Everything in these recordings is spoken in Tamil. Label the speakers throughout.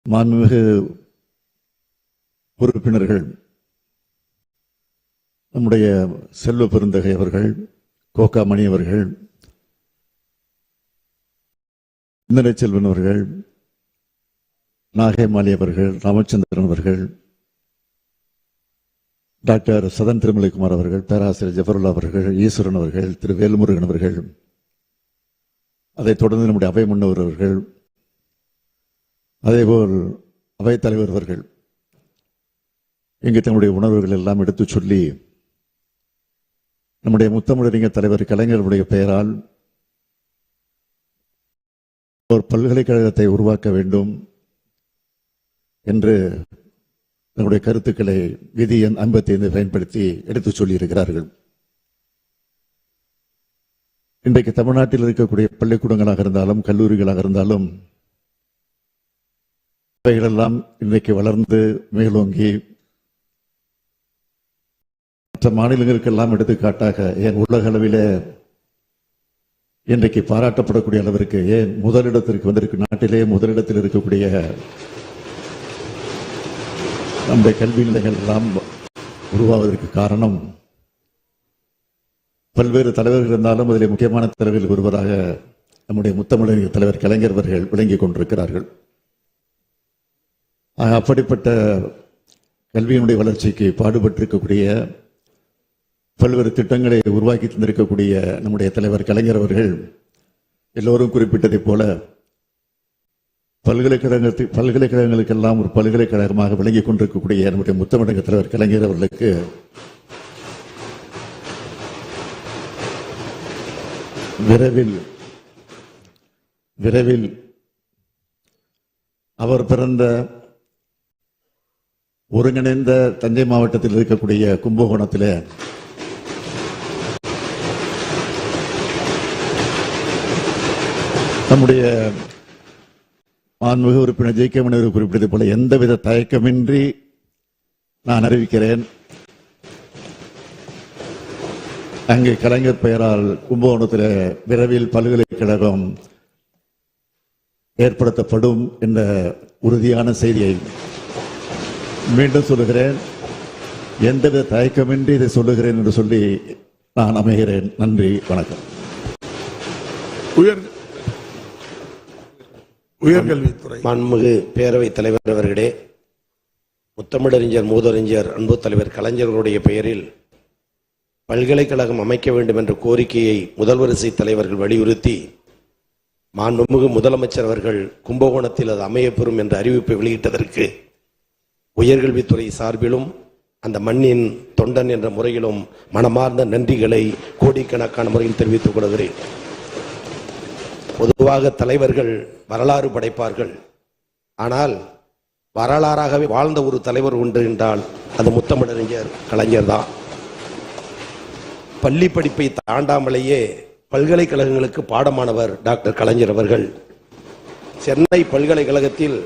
Speaker 1: மாண்புமிகு உறுப்பினர்கள் நம்முடைய செல்வ பெருந்தகை அவர்கள், கோகாமணி அவர்கள், செல்வன் அவர்கள், நாகைமாலி அவர்கள், ராமச்சந்திரன் அவர்கள், டாக்டர் சதன் திருமலைக்குமார் அவர்கள், பேராசிரியர் ஜஃபருல்லா அவர்கள், ஈஸ்வரன் அவர்கள், திரு வேல்முருகன் அவர்கள், அதைத் தொடர்ந்து நம்முடைய அவை முன்னவர் அவர்கள், அதேபோல் அவைத் தலைவர் அவர்கள் இங்கு தங்களுடைய உணர்வுகள் எல்லாம் எடுத்துச் சொல்லி நம்முடைய முத்தமிழறிஞர் தலைவர் கலைஞருடைய பெயரால் ஒரு பல்கலைக்கழகத்தை உருவாக்க வேண்டும் என்று தங்களுடைய கருத்துக்களை விதி எண் 55 பயன்படுத்தி எடுத்துச் சொல்லியிருக்கிறார்கள். இன்றைக்கு தமிழ்நாட்டில் இருக்கக்கூடிய பள்ளிக்கூடங்களாக இருந்தாலும் கல்லூரிகளாக இருந்தாலும் இவைகளெல்லாம் இன்றைக்கு வளர்ந்து மேலோங்கி மற்ற மாநிலங்களுக்கெல்லாம் எடுத்துக்காட்டாக ஏன் உலக அளவில் இன்றைக்கு பாராட்டப்படக்கூடிய அளவிற்கு ஏன் முதலிடத்திற்கு வந்திருக்கு, நாட்டிலே முதலிடத்தில் இருக்கக்கூடிய நம்முடைய கல்வி நிலையங்கள் எல்லாம் உருவாவதற்கு காரணம் பல்வேறு தலைவர்கள் இருந்தாலும் அதில் முக்கியமான தலைவர்கள் ஒருவராக நம்முடைய முத்தமிழறிஞர் தலைவர் கலைஞர் அவர்கள் விளங்கிக் கொண்டிருக்கிறார்கள். அப்படிப்பட்ட கல்வியினுடைய வளர்ச்சிக்கு பாடுபட்டிருக்கக்கூடிய பல்வேறு திட்டங்களை உருவாக்கி தந்திருக்கக்கூடிய நம்முடைய தலைவர் கலைஞர் அவர்கள் எல்லோரும் குறிப்பிட்டதைப் போல பல்கலைக்கழகங்களுக்கெல்லாம் ஒரு பல்கலைக்கழகமாக விளங்கிக் கொண்டிருக்கக்கூடிய நம்முடைய முத்தமிழறிஞர் தலைவர் கலைஞர் அவர்களுக்கு விரைவில் அவர் பிறந்த ஒருங்கிணைந்த தஞ்சை மாவட்டத்தில் இருக்கக்கூடிய கும்பகோணத்தில் நம்முடைய மாண்புமிகு உறுப்பினர் ஜே.கே. மணி குறிப்பிட்டதை போல எந்தவித தயக்கமின்றி நான் அறிவிக்கிறேன், அங்கே கலைஞர் பெயரால் கும்பகோணத்தில் விரைவில் பல்கலைக்கழகம் ஏற்படுத்தப்படும் என்ற உறுதியான செய்தியை மீண்டும் சொல்லுகிறேன். எந்தவித தயக்கமின்றி இதை சொல்லுகிறேன் என்று சொல்லி நான் அமைகிறேன். நன்றி, வணக்கம்.
Speaker 2: உயர்கல்வித்துறை மாண்புமிகு பேரவைத் தலைவர் அவர்களே, முத்தமிழறிஞர் மூதறிஞர் அன்பு தலைவர் கலைஞர்களுடைய பெயரில் பல்கலைக்கழகம் அமைக்க வேண்டும் என்ற கோரிக்கையை முதல் வரிசை தலைவர்கள் வலியுறுத்தி மாண்புமிகு முதலமைச்சர் அவர்கள் கும்பகோணத்தில் அது அமையப்பெறும் என்ற அறிவிப்பை வெளியிட்டதற்கு உயர்கல்வித்துறை சார்பிலும் அந்த மண்ணின் தொண்டன் என்ற முறையிலும் மனமார்ந்த நன்றிகளை கோடிக்கணக்கான முறையில் தெரிவித்துக் கொள்கிறேன். பொதுவாக தலைவர்கள் வரலாறு படைப்பார்கள், ஆனால் வரலாறாகவே வாழ்ந்த ஒரு தலைவர் உண்டு என்றால் அது முத்தமிழறிஞர் கலைஞர் தான். பள்ளி படிப்பை தாண்டாமலேயே பல்கலைக்கழகங்களுக்கு பாடமானவர் டாக்டர் கலைஞர் அவர்கள். சென்னை பல்கலைக்கழகத்தில்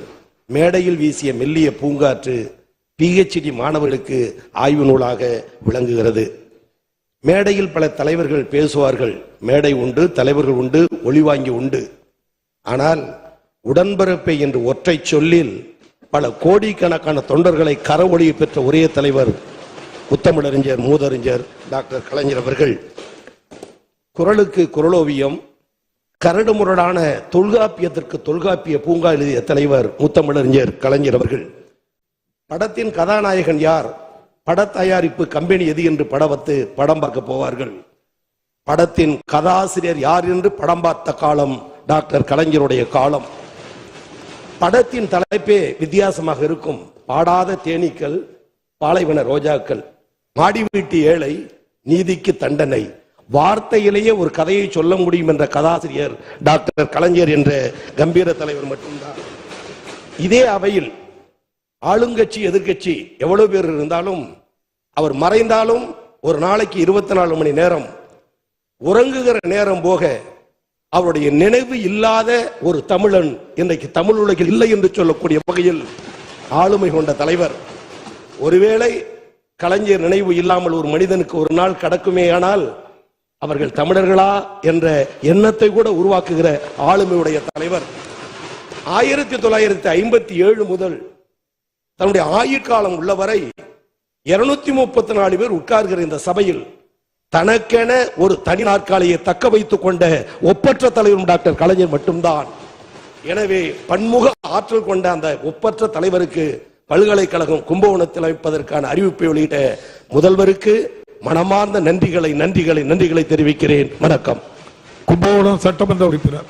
Speaker 2: மேடையில் வீசிய மெல்லிய பூங்காற்று PhD மாணவர்களுக்கு ஆய்வு நூலாக விளங்குகிறது. மேடையில் பல தலைவர்கள் பேசுவார்கள், மேடை உண்டு, தலைவர்கள் உண்டு, ஒளிவாங்கி உண்டு. ஆனால் உடன்பிறப்பை என்று ஒற்றை சொல்லில் பல கோடிக்கணக்கான தொண்டர்களை கரவொலியை பெற்ற ஒரே தலைவர் முத்தமிழறிஞர் மூதறிஞர் டாக்டர் கலைஞர் அவர்கள். குரலுக்கு குரலோவியம், கரடுமுரடான தொல்காப்பியத்திற்கு தொல்காப்பிய பூங்கா எழுதிய தலைவர் முத்தமிழறிஞர் கலைஞர் அவர்கள். படத்தின் கதாநாயகன் யார், பட தயாரிப்பு கம்பெனி எது என்று படம் வைத்து படம் பார்க்க போவார்கள். படத்தின் கதாசிரியர் யார் என்று படம் பார்த்த காலம் டாக்டர் கலைஞருடைய காலம். படத்தின் தலைப்பே வித்தியாசமாக இருக்கும். பாடாத தேனீக்கள், பாலைவன ரோஜாக்கள், மாடி வீட்டு ஏழை, நீதிக்கு தண்டனை, வார்த்தையிலேயே ஒரு கதையை சொல்ல முடியும் என்ற கதாசிரியர் டாக்டர் கலைஞர் என்ற கம்பீர தலைவர் மட்டும்தான். இதே அவையில் ஆளுங்கட்சி எதிர்கட்சி எவ்வளவு பேர் இருந்தாலும் அவர் மறைந்தாலும் ஒரு நாளைக்கு 24 மணி நேரம் உறங்குகிற நேரம் போக அவருடைய நினைவு இல்லாத ஒரு தமிழன் இன்றைக்கு தமிழ் உலகில் இல்லை என்று சொல்லக்கூடிய வகையில் ஆளுமை கொண்ட தலைவர். ஒருவேளை கலைஞர் நினைவு இல்லாமல் ஒரு மனிதனுக்கு ஒரு நாள் கடக்குமே ஆனால் அவர்கள் தமிழர்களா என்ற எண்ணத்தை கூட உருவாக்குகிற ஆளுமையுடைய தலைவர். 1957 முதல் தன்னுடைய ஆயுட்காலம் உள்ளவரை 234 பேர் உட்கார்கிற இந்த சபையில் தனக்கென ஒரு தனி நாற்காலியை தக்க வைத்துக் கொண்ட ஒப்பற்ற தலைவரும் டாக்டர் கலைஞர் மட்டும்தான். எனவே பன்முக ஆற்றல் கொண்ட அந்த ஒப்பற்ற தலைவருக்கு பல்கலைக்கழகம் கும்பகோணத்தில் அமைப்பதற்கான அறிவிப்பை வெளியிட்ட முதல்வருக்கு மனமார்ந்த நன்றிகளை தெரிவிக்கிறேன். வணக்கம்.
Speaker 3: கும்பகோணம் சட்டமன்ற உறுப்பினர்